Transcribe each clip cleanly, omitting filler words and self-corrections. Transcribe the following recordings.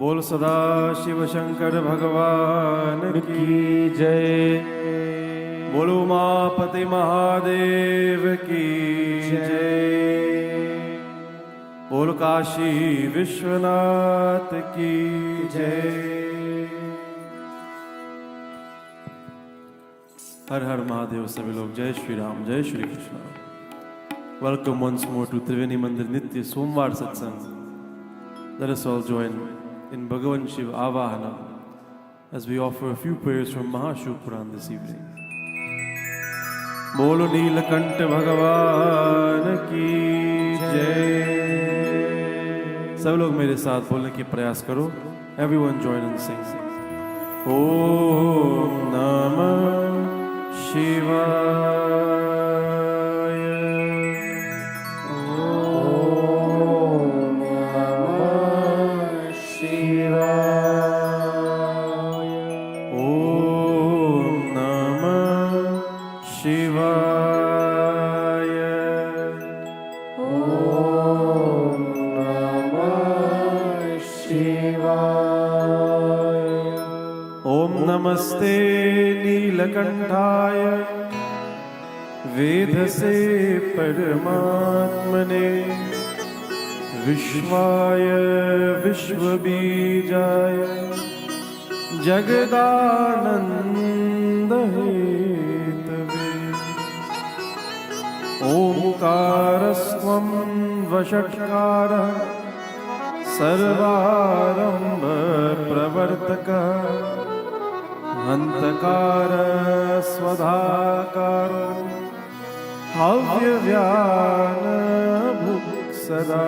बोल सदा शिव शंकर भगवान की जय। बोलो उमापति महादेव की जय। बोल काशी विश्वनाथ की जय। हर हर महादेव सभी लोग जय श्री राम जय Shri Krishna. Welcome once more to Triveni Mandir Nitya Somvar Satsang. Let us all join in Bhagavan Shiva Avahana as we offer a few prayers from Mahashiv Puran this evening. बोलो नीलकंठ भगवान की जय। सब लोग मेरे साथ बोलने की प्रयास करो। Everyone join and sing. ओम नमः शिवाय। नमस्ते नीलकंठाय वेधसे परमात्मने विश्वाय विश्वबीजाय जगदानंद हेतवे। ओंकारस्त्वं वषट्कारः सर्वारंभ प्रवर्तकः हंतकार स्वधाकार हव्यव्यान भुक् सदा।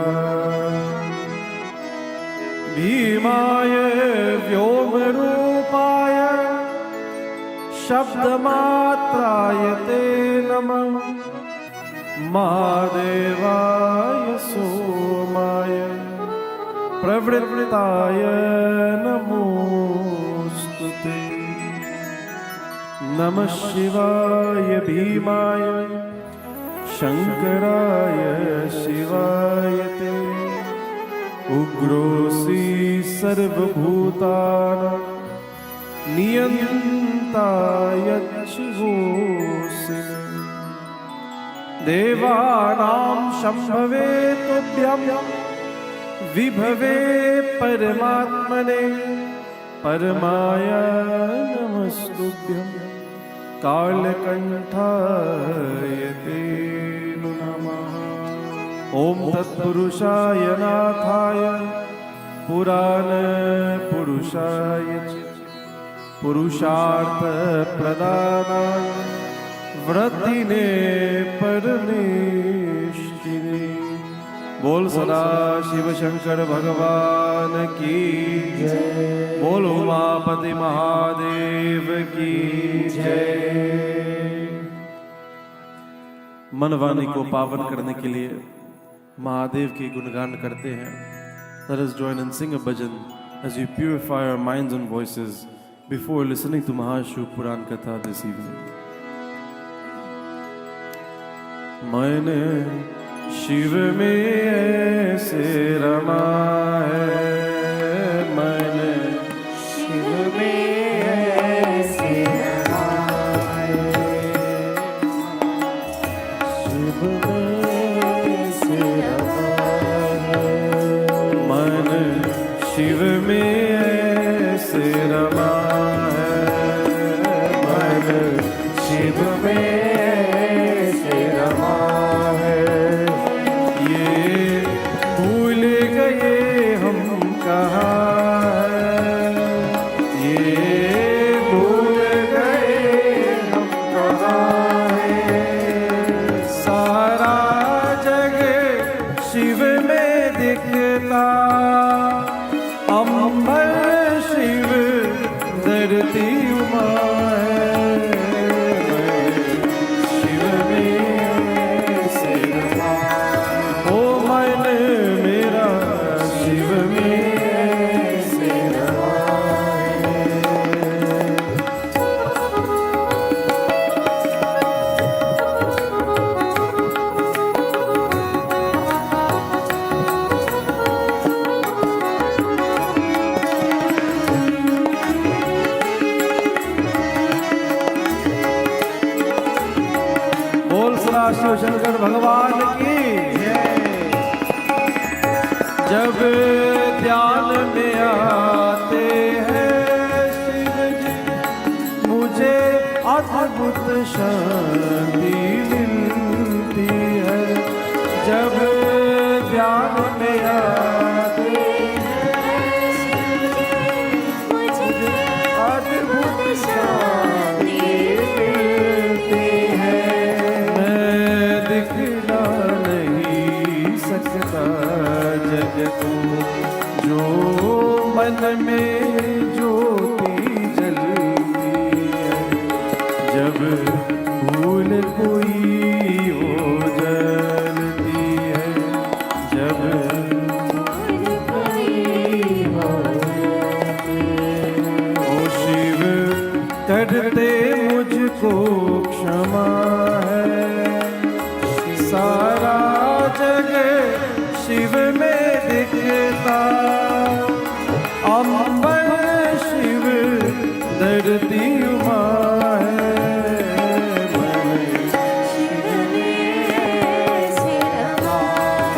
भीमाय व्योमरूपाय शब्दमात्राय ते नमः। महादेवाय सोमाय प्रवृत्ताय नमोस्तुते। नमः शिवाय भीमाय शंकराय शिवाय ते। उग्रोऽसि सर्वभूतानां नियन्ताय शिवोऽसि। देवानां शम्भवे तुभ्यं विभवे परमात्मने परमाय नमस्तुभ्यं कालकंठाय ते नमः। ओम तत्पुरुषाय नाथाय पुराण पुरुषाय पुरुषार्थ प्रदानाय वृत्तिने परमेष्टिने। बोल सदा शिव शंकर भगवान की जय। बोल उमापति महादेव की जय। मन वाणी को पावन करने के लिए महादेव के गुणगान करते हैं। Let us join and sing a bhajan as we purify our minds and voices before listening to Mahashiv Puran Katha this evening. मैंने शिव में ऐसे रमा है। मैंने शिव में ऐसे रमा है। शिव में ऐसे रमा है। मैंने शिव में ऐसे रमा है। मैंने शिव में ऐसे रमा है। सारा सदा शिव शंकर भगवान की जय। जब ध्यान में आते हैं शिव जी मुझे अद्भुत शांति मिलती है। जब ध्यान में आते हैं मुझे अद्भुत शांति मिलती है। मैं दिखला नहीं सकता जग को जो मन में ज्योति जलती है। जब भूल कोई हो जलती है। जब भूल कोई हो ओ शिव करते मुझको क्षमा है। सारा जग शिव में दिखता अंबर शिव धरती उमा है।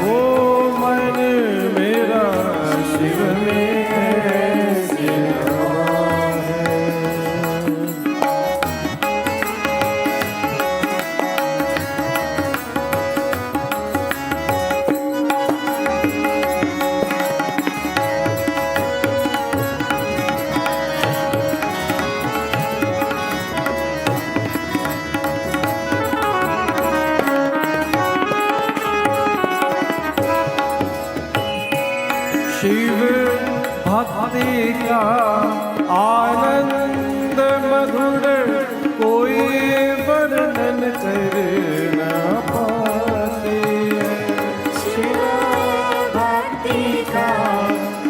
ओ मन मेरा शिव में ऐसे रमा है। शिव भक्ति का आनंद मधुर कोई वर्णन कर न पाते हैं। शिव भक्ति का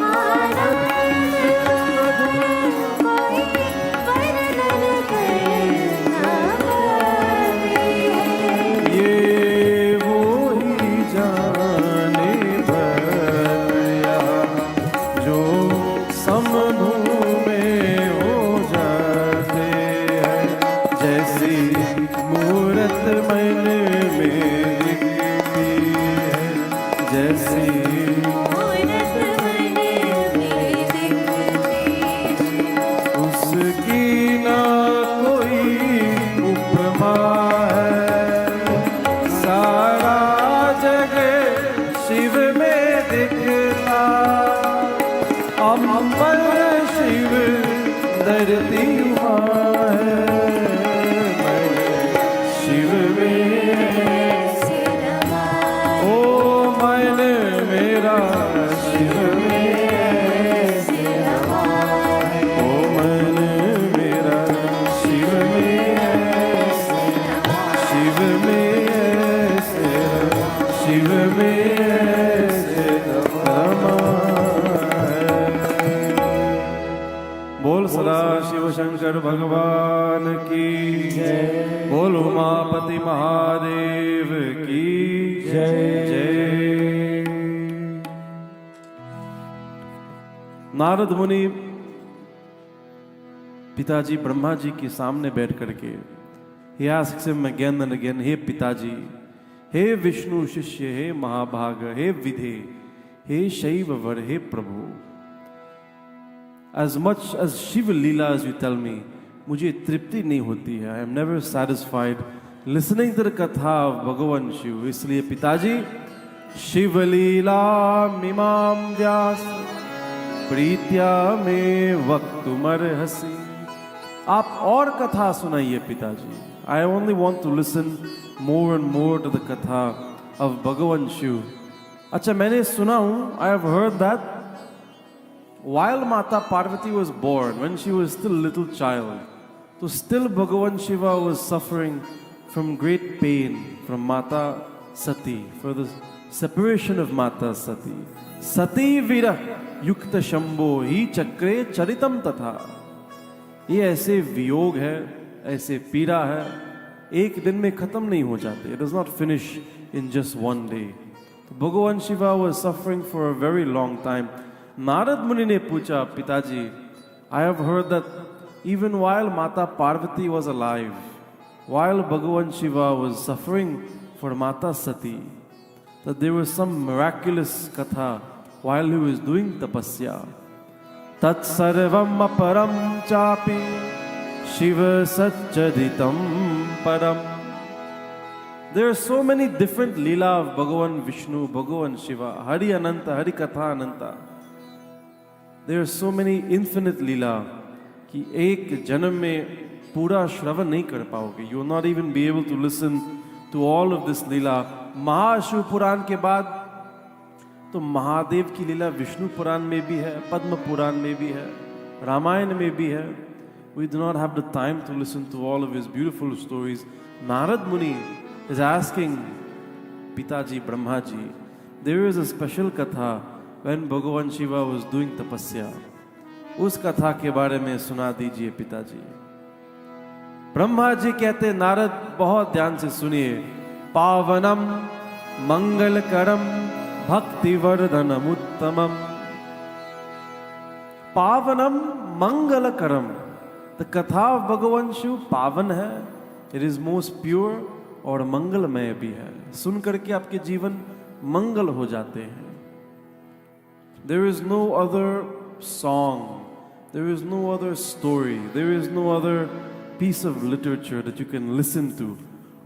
आनंद मधुर कोई वर्णन कर न पाते हैं। ये वो ही जाने भया जो समूह में हो जाते हैं। जैसी मूरत मन में दिखती है। जैसी मूरत मन में दिखती है। उसकी ना कोई उपमा है। सारा जग शिव में दिखता अंबर शिव धरती उमा है। शिव में ऐसे रमा ओ मन मेरा शिव में ऐसे रमा है। ओ मन मेरा शिव में ऐसे शिव में ऐसे शिव में ऐसे रमा है। बोल सदा शिव शंकर भगवान की जय। बोल उमापति महादेव की जय जय। नारद मुनि पिताजी ब्रह्मा जी के सामने बैठ करके he asks him again and again, हे पिताजी, हे विष्णु शिष्य, हे महाभाग, हे विधे, हे शैव वर, हे प्रभु, as much as Shiva Leelas you tell me, मुझे तृप्ति नहीं होती है। I am never satisfied listening to the कथा of भगवान शिव। इसलिए पिताजी शिव लीला मिमाम व्यास प्रीत्या में वक्तुमर्हसि। आप और कथा सुनाइए पिताजी। I only want to listen more and more to the कथा of भगवान शिव। अच्छा मैंने सुना हूँ, I have heard that while Mata Parvati was born, when she was still a little child, so still Bhagavan Shiva was suffering from great pain from Mata Sati, for the separation of Mata Sati. Sati Vira Yukta Shambho Hi Chakre Charitam Tatha। ये ऐसे वियोग है, ऐसे पीड़ा है, एक दिन में खत्म नहीं हो जाते। It does not finish in just one day. तो भगवान Shiva was suffering for a very long time. Narad मुनि ने पूछा, पिताजी, I have heard that even while Mata Parvati was alive, while Bhagavan Shiva was suffering for Mata Sati, that there was some miraculous katha while he was doing tapasya. Tat sarvam aparam chapi Shiva Satchaditam Param. There are so many different Leela of Bhagavan Vishnu, Bhagavan Shiva, Hari Ananta, Hari Katha Ananta. There are so many infinite Leela कि एक जन्म में पूरा श्रवण नहीं कर पाओगे. You will not even be able to listen to all of this लीला. महाशिव पुराण के बाद तो महादेव की लीला विष्णु पुराण में भी है, पद्म पुराण में भी है, रामायण में भी है. We do not have the time to listen to all of his beautiful stories. Narad Muni is asking Pitaji Brahmaji, there is a special katha when Bhagavan Shiva was doing tapasya. उस कथा के बारे में सुना दीजिए पिताजी. ब्रह्मा जी कहते नारद बहुत ध्यान से सुनिए. पावनम मंगलकरम भक्तिवर्धनम उत्तमम. पावनम मंगलकरम. द कथा ऑफ भगवान शिव पावन है. इट इज मोस्ट प्योर और मंगलमय भी है. सुन करके आपके जीवन मंगल हो जाते हैं. There is no other song, there is no other story, there is no other piece of literature that you can listen to.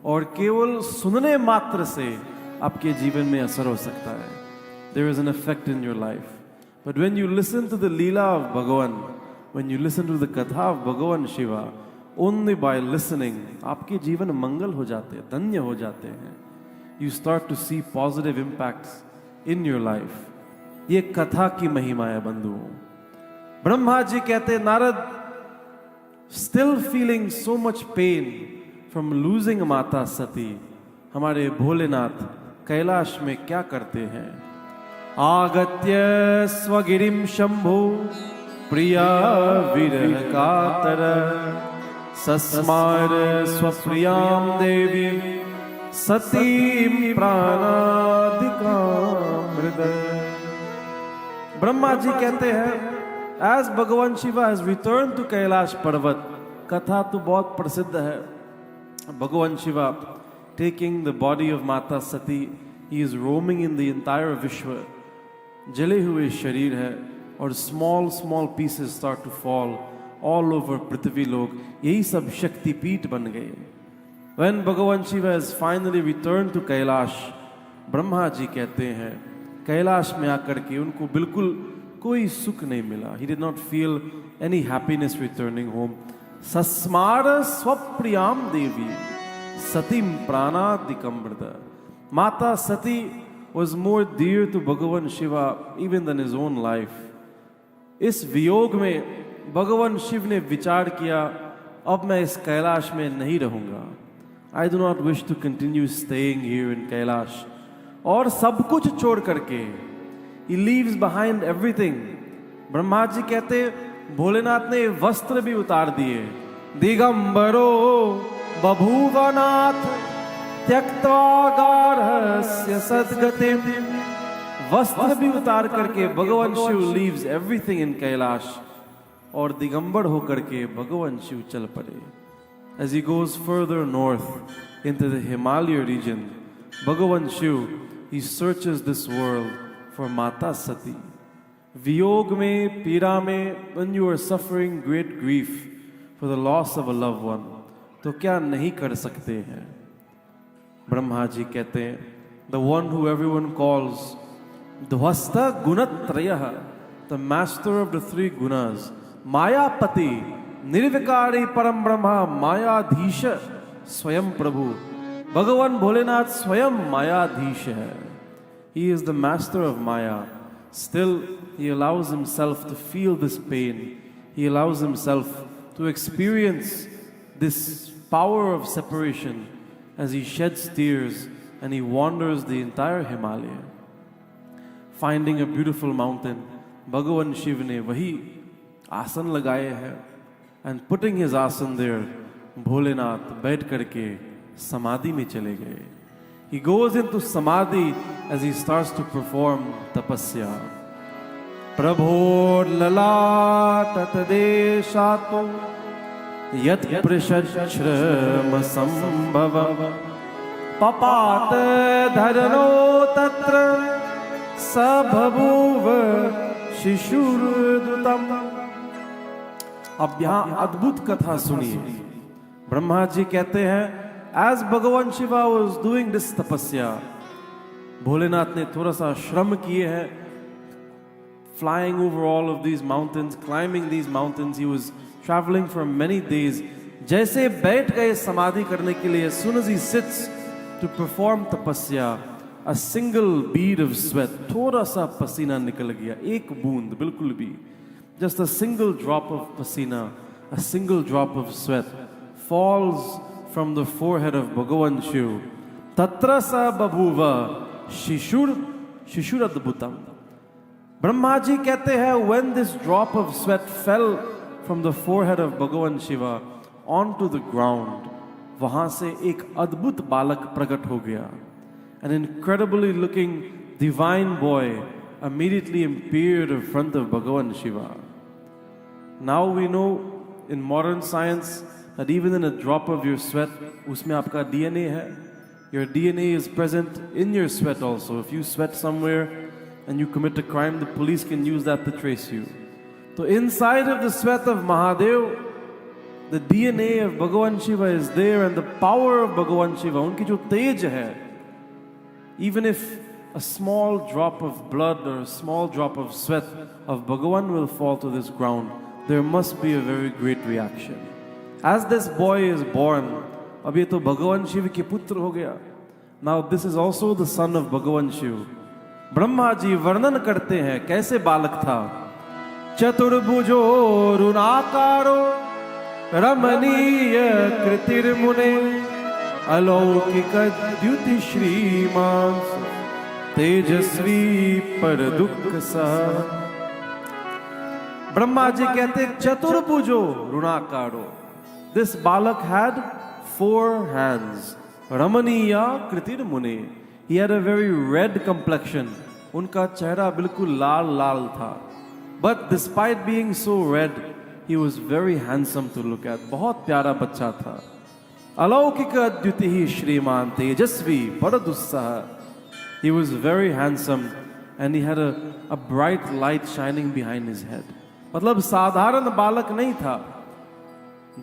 और केवल सुनने मात्र से आपके जीवन में असर हो सकता है. There is an effect in your life. But when you listen to the Leela of Bhagavan, when you listen to the Katha of Bhagavan Shiva, only by listening, आपके जीवन मंगल हो जाते हैं, धन्य हो जाते हैं. You start to see positive impacts in your life. ये कथा की महिमा है बंधुओं. ब्रह्मा जी कहते Narad, still feeling so much pain from losing माता सती, हमारे भोलेनाथ कैलाश में क्या करते हैं? आगत्य स्वगिरिम शंभु प्रिया विरह कातर सस्मार स्वप्रियाम देवी सती प्राणादिकामृत. ब्रह्मा जी कहते हैं as Bhagavan Shiva has returned to Kailash Parvat, कथा तो बहुत प्रसिद्ध है. Bhagavan Shiva taking the body of Mata Sati, he is roaming in the entire Vishwa. जले हुए शरीर है और small small pieces start to fall all over पृथ्वी लोक. यही सब शक्ति पीठ बन गए. When Bhagavan Shiva has finally returned to Kailash, Brahma ji कहते हैं कैलाश में आकर के उनको बिल्कुल कोई सुख नहीं मिला. He did not feel any happiness returning home. सस्मार स्वप्रियाम देवी सतीम प्राणादिकमृत. माता सती was more dear to Bhagavan Shiva even than his own life. इस वियोग में भगवान शिव ने विचार किया, अब मैं इस कैलाश में नहीं रहूंगा. I do not wish to continue staying here in Kailash. और सब कुछ छोड़ करके He leaves behind everything. Brahma ji कहते भोलेनाथ ने वस्त्र भी उतार दिए. दिगंबरो बभूवनाथ त्यक्त्वा गार्हस्य सद्गतिम. वस्त्र भी उतार करके भगवान Shiv leaves everything in Kailash और दिगंबर होकर के भगवान शिव चल पड़े. As he goes further north into the Himalaya region, भगवान Shiv he searches this world for Mata Sati. वियोग में, पीड़ा में, when you are suffering great grief for the loss of a loved one, तो क्या नहीं कर सकते हैं? ब्रह्मा जी कहते हैं the one who everyone calls Dvasta Gunatrayah, the master of the three gunas, Mayapati, Nirvikari Param Brahma, Mayadhisha, Swayam Prabhu. भगवान भोलेनाथ स्वयं मायाधीश है. He is the master of Maya. Still, he allows himself to feel this pain. He allows himself to experience this power of separation as he sheds tears and he wanders the entire Himalaya. Finding a beautiful mountain, Bhagavan Shiv ne wahi आसन लगाए हैं and putting his asan there, Bholenath बैठ करके समाधि में चले गए. He goes into samadhi as he starts to perform tapasya. Prabho lalatat deshato यत् पृषच्छ्रम संभव पपात धरनो तत्र स बभूव शिशुर्दुतम। अब यहाँ अद्भुत कथा सुनिए। ब्रह्मा जी कहते हैं, एज भगवान शिवा वाज डूइंग दिस तपस्या, भोलेनाथ ने थोड़ा सा श्रम किए हैं, flying over all of these mountains, climbing these mountains. He was traveling for many days. जैसे बैठ गए समाधि करने के लिए, as soon as he sits to perform tapasya, a single bead of sweat, थोड़ा सा पसीना निकल गया, एक बूंद बिल्कुल भी, just a single drop of pasina, a single drop of sweat falls from the forehead of Bhagavan Shiv. Tatra sa babhuva shishur adbhutam. Brahma ji कहते हैं, when this drop of sweat fell from the forehead of Bhagavan Shiva onto the ground, वहां से एक अद्भुत बालक प्रकट हो गया. An incredibly looking divine boy immediately appeared in front of Bhagavan Shiva. Now we know in modern science that even in a drop of your sweat, उसमें आपका DNA है. Your DNA is present in your sweat also. If you sweat somewhere and you commit a crime, the police can use that to trace you. So inside of the sweat of Mahadev, the DNA of Bhagavan Shiva is there, and the power of Bhagavan Shiva, उनकी जो तेज है, even if a small drop of blood or a small drop of sweat of Bhagavan will fall to this ground, there must be a very great reaction. As this boy is born, अब ये तो भगवान शिव के पुत्र हो गया. Now this is also the son of Bhagavan Shiva. Brahma ji वर्णन करते हैं कैसे बालक था. चतुर्भुजो रुणाकारो रमणीय कृतिर्मुने अलौकिक द्युति श्रीमान तेजस्वी पर दुख सह. ब्रह्मा जी कहते चतुर्भुजो रुणाकारो. This balak had 4 hands. रमणीय कृतिर्मुने. He had a very red complexion. उनका चेहरा बिल्कुल लाल लाल था. But despite being so red, he was very handsome to look at. बहुत प्यारा बच्चा था. अलौकिक अद्वितीय श्रीमान तेजस्वी परदुस्साह. He was very handsome and he had a bright light shining behind his head. मतलब साधारण बालक नहीं था.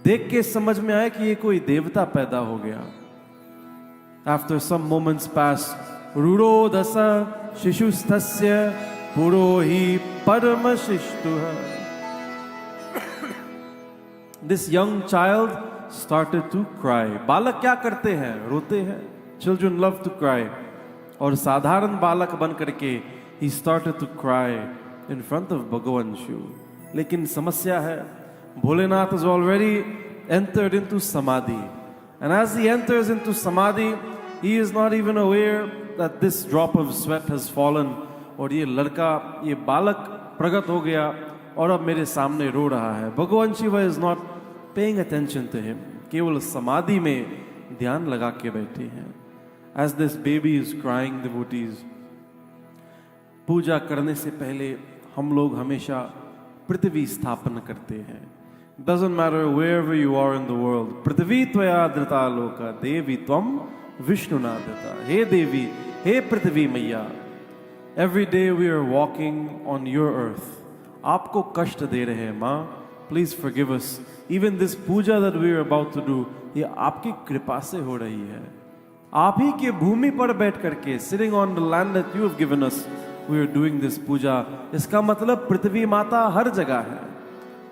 देख के समझ में आया कि ये कोई देवता पैदा हो गया. After some moments pass, रूरो दस शिशुस्तस्य पुरोहि परमशिष्टुः. This young child started to cry. बालक क्या करते हैं? रोते हैं. Children love to cry. और साधारण बालक बन करके he started to cry in front of Bhagavan Shiva. लेकिन समस्या है, Bholenath has already entered into samadhi, and as he enters into samadhi, he is not even aware that this drop of sweat has fallen, और ये लड़का, ये बालक प्रकट हो गया और अब मेरे सामने रो रहा है. Bhagavan Shiva is not paying attention to him. केवल समाधि में ध्यान लगा के बैठे हैं. As this baby is crying, devotees, पूजा करने से पहले हम लोग हमेशा पृथ्वी स्थापन करते हैं. Doesn't matter wherever you are in the world. पृथ्वी त्वया धृता लोका देवी त्वम विष्णुना धृता. हे देवी, हे पृथ्वी मैया. Every day we are walking on your earth. आपको कष्ट दे रहे हैं माँ. Please forgive us. Even this puja that we are about to do, ये आपकी कृपा से हो रही है. आप ही के भूमि पर बैठ करके, sitting on the land that you have given us, we are doing this puja. इसका मतलब पृथ्वी माता हर जगह है.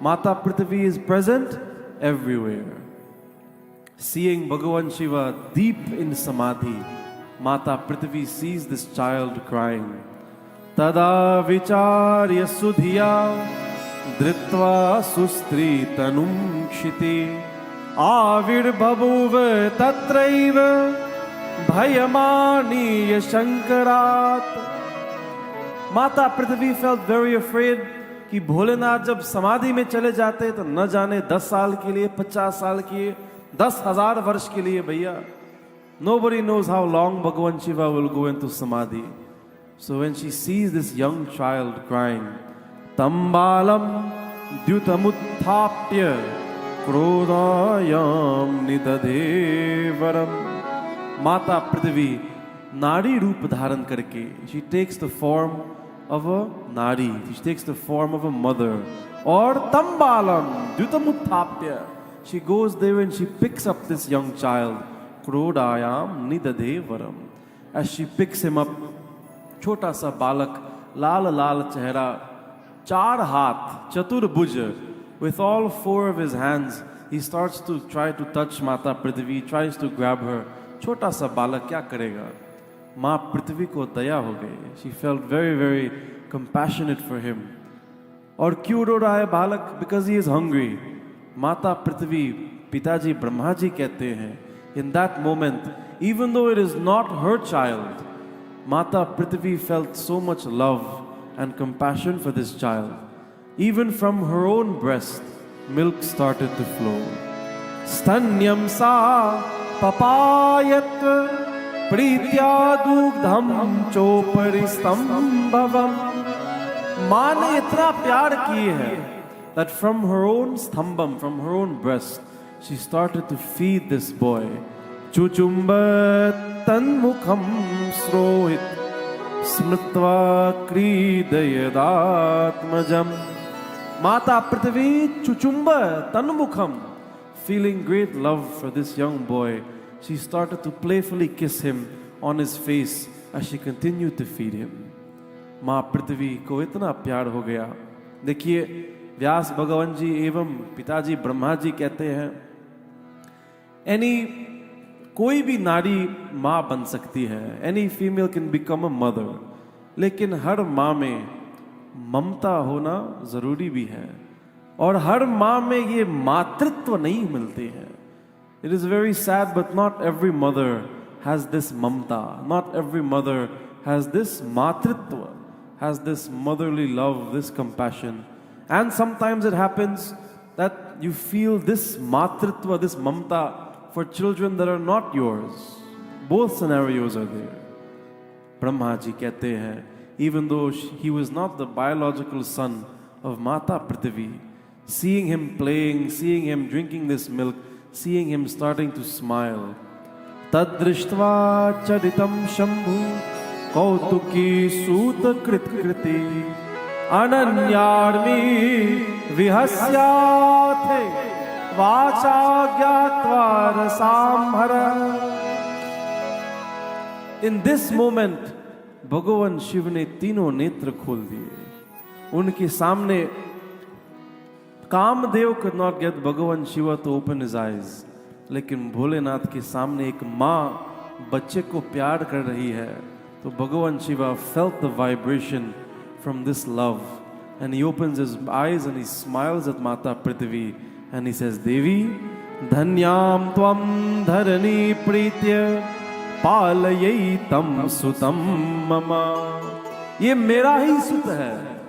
Mata Prithvi is present everywhere. Seeing Bhagavan Shiva deep in samadhi, Mata Prithvi sees this child crying. Tada vicharya sudhiya dritva sustri tanum kshiti avir bhabuva tatraiva bhayamani shankarat. Mata Prithvi felt very afraid कि भोलेनाथ जब समाधि में चले जाते तो न जाने 10 साल के लिए, 50 साल के लिए, 10,000 वर्ष के लिए. भैया, nobody knows how long Bhagavan Shiva will go into samadhi. So when she sees this young child crying, tambalam dyutamuthapya क्रोधायाम निदधे वरम. माता पृथ्वी नारी रूप धारण करके, she takes the form of a nari, she takes the form of a mother. Or tambalam dyutamutthapya, she goes there and she picks up this young child. Krodayam nidadhe varam. As she picks him up, छोटा सा बालक, लाल लाल चेहरा, चार हाथ, चतुर्भुज, with all four of his hands, he starts to try to touch Mata Prithvi, tries to grab her. छोटा सा बालक क्या करेगा? माँ पृथ्वी को दया हो गई. She felt very, very compassionate for him. और क्यों रो रहा है बालक? Because he is hungry. माता पृथ्वी, पिताजी ब्रह्मा जी कहते हैं, in that moment, even though it is not her child, Mata Prithvi felt so much love and compassion for this child. Even from her own breast, milk started to flow. Stanyam sa papayat प्रीत्या दुग्धम चोपरिस्तंभवम. माँ ने इतना प्यार किए हैं that from her own stambam, from her own breast, she started to feed this boy. Chuchumbat tanmukham srohit smritva kridayadatmajam. Mata Prithvi chuchumba tanmukham, feeling great love for this young boy, she started to playfully kiss him on his face as she continued to feed him. माँ पृथ्वी को इतना प्यार हो गया. देखिए, व्यास भगवान जी एवं पिताजी ब्रह्मा जी कहते हैं, कोई भी नारी माँ बन सकती है. Any female can become a mother. लेकिन हर माँ में ममता होना जरूरी भी है. और हर माँ में ये मातृत्व नहीं मिलती है. It is very sad, but not every mother has this mamta. Not every mother has this matritva, has this motherly love, this compassion. And sometimes it happens that you feel this matritva, this mamta for children that are not yours. Both scenarios are there. Brahma ji कहते हैं, even though he was not the biological son of Mata Prithvi, seeing him playing, seeing him drinking this milk, seeing him starting to smile. Tadrishtva charitam shambhu kautuki suta kritkriti ananyarmi vihasyate vacha gyatva rasamhara. In this moment, भगवान शिव ने तीनों नेत्र खोल दिए. उनके सामने Kamadeva could not get Bhagavan Shiva to open his eyes. लेकिन भोलेनाथ के सामने एक माँ बच्चे को प्यार कर रही है. तो भगवान Shiva felt the vibration from this love, and he opens his eyes and he smiles at Mata Prithvi and he says, Devi, dhanyam tvam dharani pritya पालयैतम सुतम ममा. ये मेरा ही सुत है,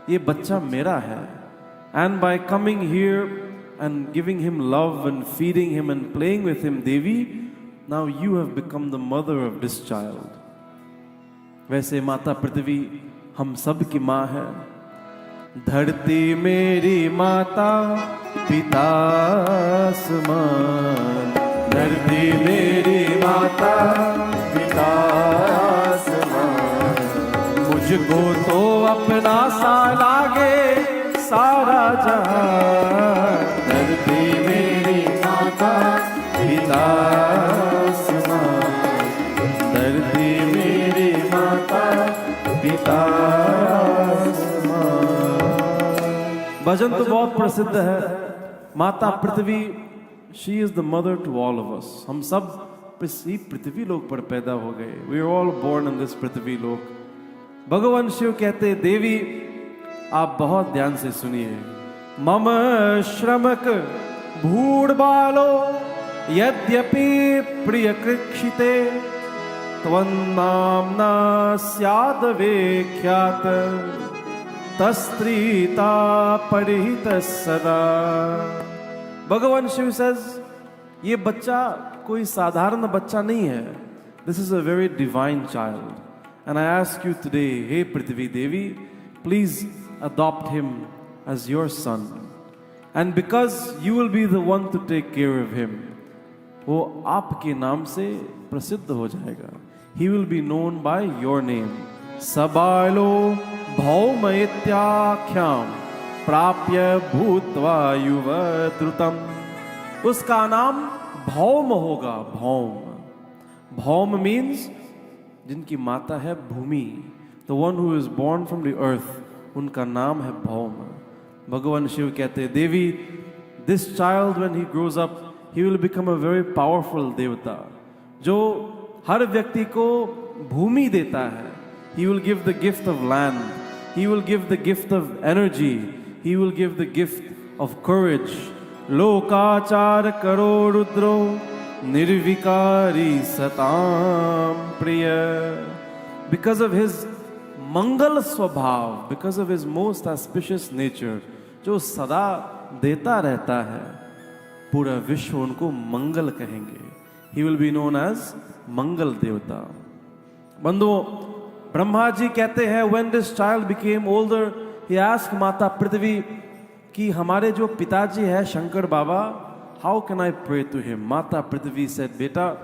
ये बच्चा मेरा है. And by coming here and giving him love and feeding him and playing with him, Devi, now you have become the mother of this child. वैसे माता पृथ्वी हम सब की माँ है. धरती मेरी माता, पिता आसमान. धरती मेरी माता, पिता आसमान. मुझको तो अपना सा लागे सारा जहां. धरती मेरी माता, पिता आसमान. धरती मेरी माता, पिता आसमान. भजन तो बहुत प्रसिद्ध है. माता पृथ्वी, she is the mother to all of us. हम सब इसी पृथ्वी लोक पर पैदा हो गए. We are all born in this पृथ्वी लोक. भगवान शिव कहते, देवी आप बहुत ध्यान से सुनिए. मम श्रमक भूड बालो यद्यपि प्रिय कृक्षिते त्वन्नाम्ना स्याद वेख्यात तस्त्रीता परिहित सदा. भगवान शिव says, ये बच्चा कोई साधारण बच्चा नहीं है. This is a very divine child. And I ask you today, hey Prithvi Devi, please adopt him as your son. And because you will be the one to take care of him, वो आपके नाम से प्रसिद्ध हो जाएगा. He will be known by your name. सबालो भौमैत्याख्याम प्राप्य भूत्वा युवद्रुतम. उसका नाम भौम होगा. भौम मीन्स जिनकी माता है भूमि. The one who is born from the earth, उनका नाम है भौम. भगवान शिव कहते हैं, देवी, this child when he grows up, he will become a very powerful देवता, जो हर व्यक्ति को भूमि देता है. He will give the gift of land. He will give the gift of energy. He will give the gift of courage. लोकाचार करो रुद्रो निर्विकारी सताम प्रिय. Because of his मंगल स्वभाव, because of his most auspicious nature, जो सदा देता रहता है, पूरा विश्व उनको मंगल कहेंगे. He will be known as मंगल देवता. बंधुओं, ब्रह्मा जी कहते हैं, when this child became older, he asked माता पृथ्वी कि हमारे जो पिताजी है शंकर बाबा, how can I pray to him? माता पृथ्वी said, बेटा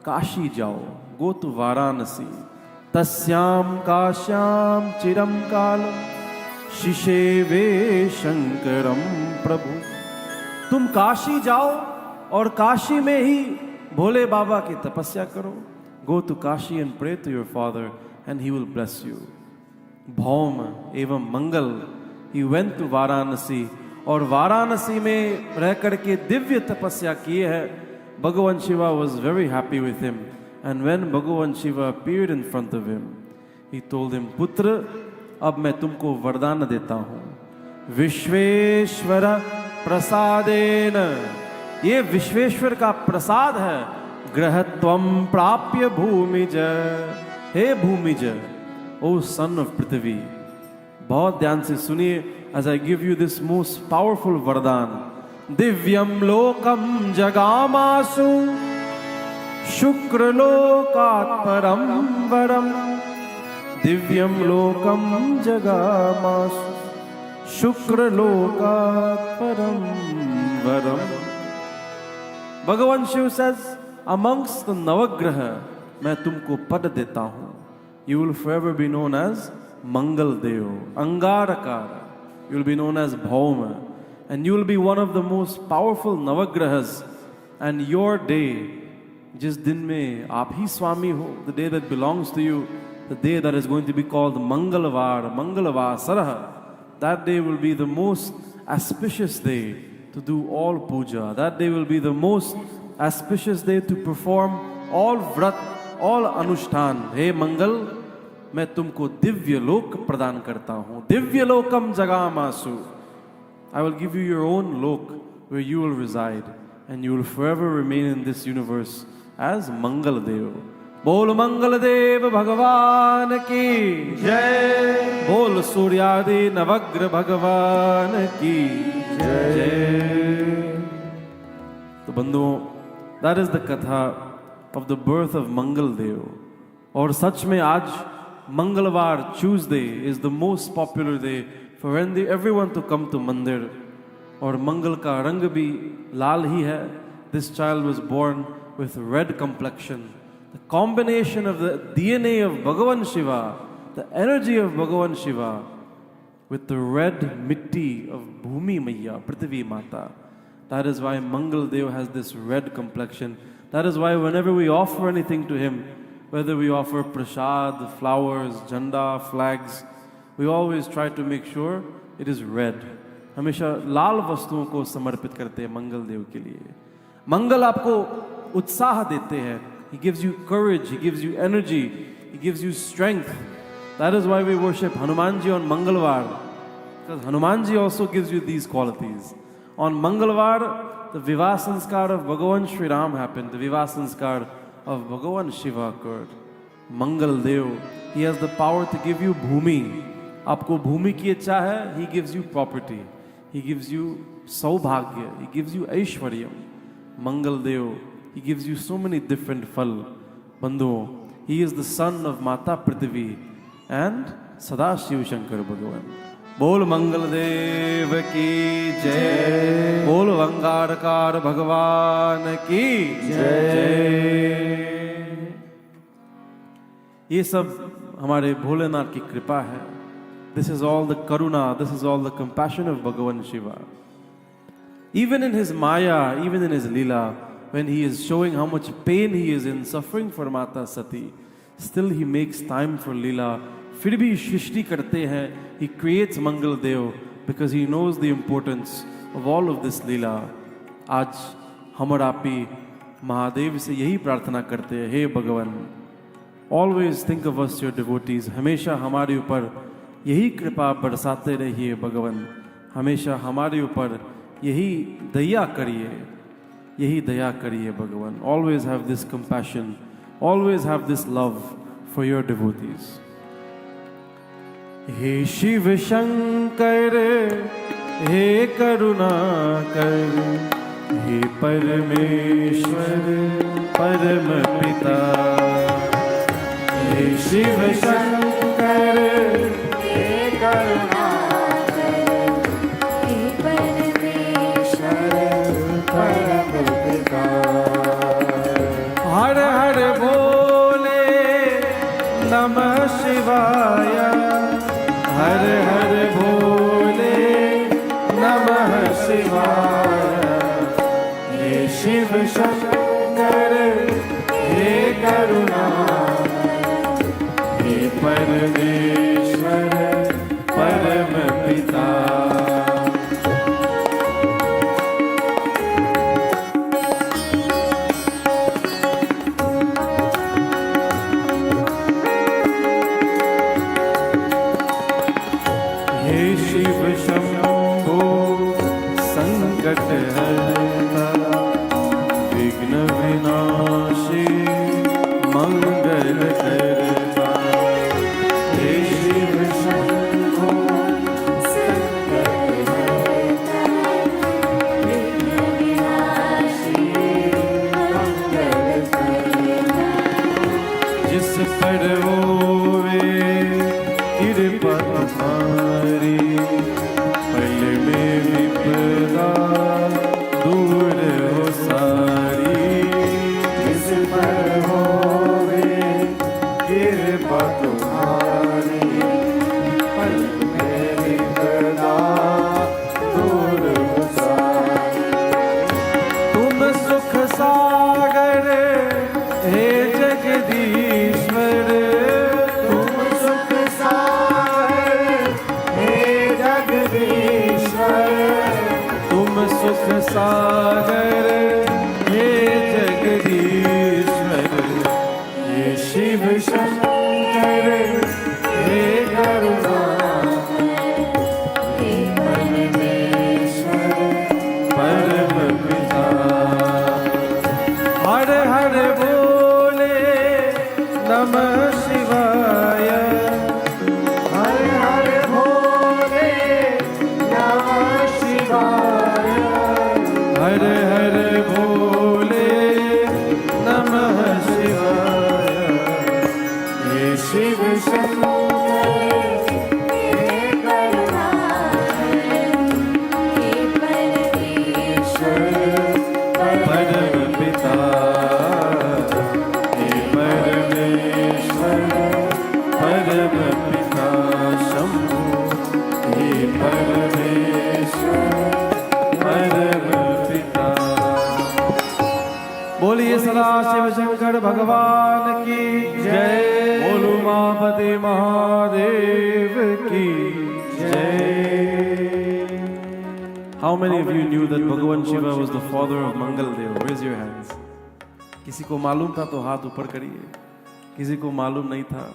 काशी जाओ, go to वाराणसी. तस्याम काश्याम चिरम कालम शिशेवे शंकरम प्रभु. तुम काशी जाओ और काशी में ही भोले बाबा की तपस्या करो. Go to Kashi and pray to your father and he will bless you. भौम एवं मंगल, he went to वाराणसी और वाराणसी में रह करके दिव्य तपस्या किए है. भगवान Shiva was very happy with him. And when Bhagavan Shiva appeared in front of him, he told him, पुत्र, अब मैं तुमको वरदान देता हूँ. विश्वेश्वर प्रसादेन, ये विश्वेश्वर का प्रसाद है. ग्रहत्वम प्राप्य भूमिज, हे भूमिज, ओ सन ऑफ पृथ्वी. बहुत ध्यान से सुनिए as I give you this most powerful वरदान. दिव्यम लोकम जगामासु शुक्रलोकात् परम वरम. दिव्यम लोकम जगामासु शुक्रलोकात् परम वरम. भगवान शिव says, amongst the नवग्रह मैं तुमको पद देता हूं. You will forever be known as Mangal Dev, अंगारकार. You will be known as Bhauma, and you will be one of the most powerful नवग्रहs. And your day, जिस दिन में आप ही स्वामी हो, the day that belongs to you, the day that is going to be called Mangalvar, Mangalavasarah, that day will be the most auspicious day to do all puja. That day will be the most auspicious day to perform all vrat, all anushtan. Hey Mangal, मैं तुमको दिव्य लोक प्रदान करता हूँ. दिव्य लोकम जगामासु. I will give you your own lok where you will reside, and you will forever remain in this universe as Mangal Dev. बोल मंगल देव भगवान की जय. बोल सूर्यादि नवग्रह भगवान की जय. तो बंधुओं, that is the कथा of the birth of Mangal Dev. और सच में आज मंगलवार, Tuesday, is the most popular day for everyone to come to मंदिर. और मंगल का रंग भी लाल ही है. This child was born with red complexion. The combination of the DNA of Bhagavan Shiva, the energy of Bhagavan Shiva, with the red mitti of Bhumi Maiya, Prithvi Mata. That is why Mangal Dev has this red complexion. That is why whenever we offer anything to him, whether we offer prasad, flowers, janda, flags, we always try to make sure it is red. हमेशा लाल वस्तुओं को समर्पित करते हैं मंगल देव के लिए. मंगल आपको उत्साह देते हैं. He gives you courage, he gives you energy, he gives you strength. That is why we worship Hanumanji on Mangalvar, because Hanumanji also gives you these qualities. On Mangalvar, the Vivah Sanskar of Bhagavan Shri Ram happened, the Vivah Sanskar of Bhagavan Shiva occurred. Mangal Dev, he has the power to give you bhumi. आपको भूमि की इच्छा है, he gives you property, he gives you saubhagya, he gives you aishwaryam. Mangal Dev, he gives you so many different phal. बंधुओं, he is the son of Mata Prithvi and Sadashiv Shankar Bhagavan. बोल मंगल देव की जय, बोल वंगारकार भगवान की जय। ये सब हमारे भोलेनाथ की कृपा है। This is all the Karuna, this is all the compassion of भगवान Shiva. Even in his Maya, even in his Leela, when he is showing how much pain he is in suffering for Mata Sati, still he makes time for Leela. फिर भी सृष्टि करते हैं, he creates Mangal Dev because he knows the importance of all of this Leela. आज हम और आप ही महादेव से यही प्रार्थना करते हैं, हे भगवान, always think of us your devotees. हमेशा हमारे ऊपर यही कृपा बरसाते रहिए भगवान, हमेशा हमारे ऊपर यही दया करिए, यही दया करिए भगवान। Always have this compassion, always have this love for your devotees. हे शिव शंकर, हे करुणाकर, हे परमेश्वर परम पिता। हे शिव शंकर, हे करुणाकर, हे परमेश्वर परम पिता। हर हर बोले नमः शिवाय, हर हर भोले नमः शिवाय। हे शिव शंकर, हे करुणाकर, हे परमेश्वर परम पिता। हे शिव शंभो संकट हरता, विघ्न विनाशी मंगल करता। हे शिव शंभो संकट हरता, विघ्न विनाशी मंगल करता। जिस पर होवे कृपा तुम्हारी, पल में विपदा दूर हो सारी। जिस पर होवे कृपा तुम्हारी, पल में विपदा दूर हो सारी। तुम सुख सागर हे जगदीश्वर, तुम सुख सागर हे जगदीश्वर, तुम सुख सागर हे जगदीश्वर। हे शिव शंकर, हे करुणाकर, हे परमेश्वर परम पिता। हर हर बोले नमः शिवाय, हर हर भोले नमः शिवाय। हर हर भोले नमः शिवाय। हे शिव शंकर, हे करुणाकर, हे परमेश्वर परम पिता। हे परमेश्वर परम पिता शंभु, हे परमेश्वर परम पिता। बोलिए सदा शिव शंकर भगवान की जय, बोलो उमापति महादेव की जय। How many of you knew that Bhagavan Shiva was the father of Mangal Dev? Raise your hands. किसी को मालूम था तो हाथ ऊपर करिए, किसी को मालूम नहीं था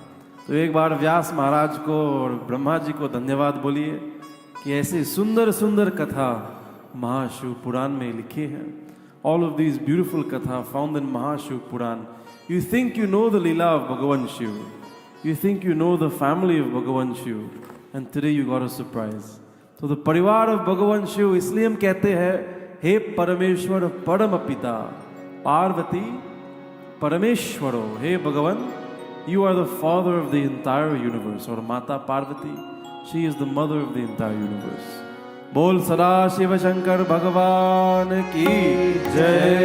तो एक बार व्यास महाराज को और ब्रह्मा जी को धन्यवाद बोलिए कि ऐसे सुंदर सुंदर कथा महाशिव पुराण में लिखी है। All of these beautiful katha found in Mahashiv Puran. You think you know the Leela of Bhagavan Shiv. You think you know the family of Bhagavan Shiv. And today you got a surprise. तो परिवार of Bhagavan Shiv इसलिए हम कहते हैं हे परमेश्वर परम पिता पार्वती परमेश्वरो, हे भगवान, you are the father of the entire universe. और माता Parvati She is the mother of the entire universe. बोल सदा शिव शंकर भगवान की जय।